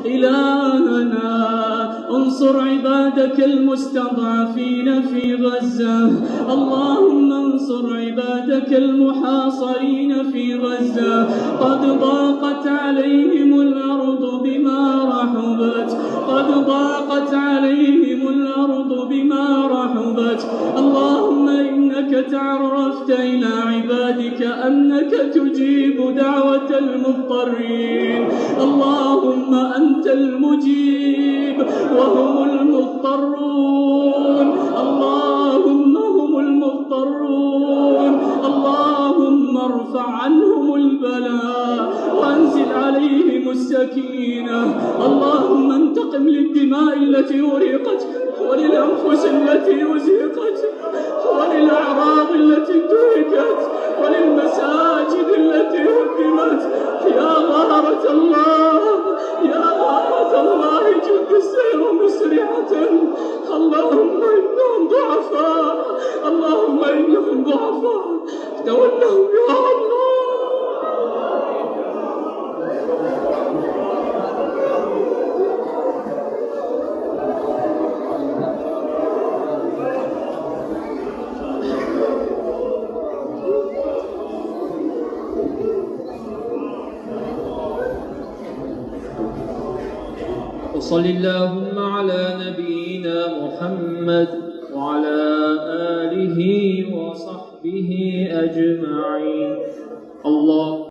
إلهنا انصر عبادك المستضعفين في غزة. اللهم انصر عبادك المحاصرين في غزة. قد ضاقت عليهم الأرض بما رحبت، قد ضاقت عليهم الأرض بما رحبت. اللهم إنك تعرفت إلى عبادك أنك تجيب دعوة المضطرين. اللهم أنت المجيب وهم المضطرون، اللهم هم المضطرون. اللهم ارفع عنهم البلاء وانزل عليهم السكينة. اللهم انتقم للدماء التي أريقت وللأنفس التي أزهقت وللأعراض التي انتهكت وللمساجد التي هدمت. يا غارة الله، يا غارة الله جد السير مسرعة. اللهم إنهم ضعفاء، اللهم إنهم ضعفاء، تولهم يا الله. وصل اللهم على نبينا محمد وعلى آله وصحبه أجمعين. الله